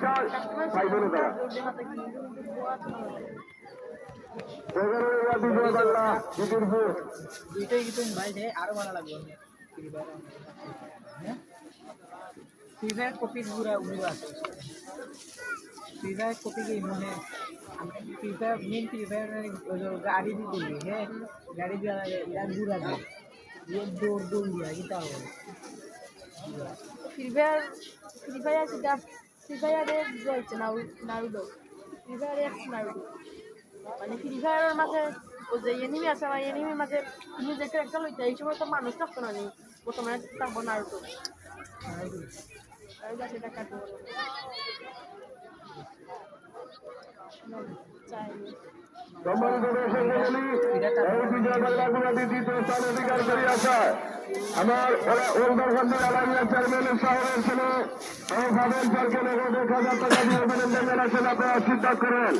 পুরস্কার পাইবেন তারা। 11 বিজয় বাংলা জিকিরপুর। দুইটাই কিন্তু ভাই আরো ভালো লাগবে। ফ্রি ফায়ার কপি পুরা উড়িয়ে আছে। ফ্রি ফায়ার কপি কি মনে ফ্রি ফায়ার মেন ফ্রি ফায়ার গাড়ি দিয়ে দিবি হ্যাঁ গাড়ি দিয়ে ঘুরা যায় দৌড় দৌড় দিয়া কিন্তু হবে ফ্রি ফায়ার যেটা ফ্রি ফায়ারে রয়েছে নারুডো ফ্রি ফায়ারে এক নারুডো মানে ফ্রি ফায়ারের মাঝে ও যে এনিমি আছে না এনিমির মাঝে তুমি যে ক্যারেক্টার লইতে এই সময় তো মানুষ থাকতো না নি বর্তমানে থাকবো নারুডো নারুডো সেটা কাটবো সম্মানিত দর্শক মণ্ডলী, এই বিজয় বাংলা দ্বিতীয় স্থান অধিকার করে আছে আমার উলদারকান্দি আলামিয়া চেয়ারম্যানের শহরের ছেলে এই ভাবেন স্যারকে নগদ 1,000 টাকা দিয়ে অভিনন্দন জানাচ্ছেন। আপনারা সিদ্ধান্ত করেন।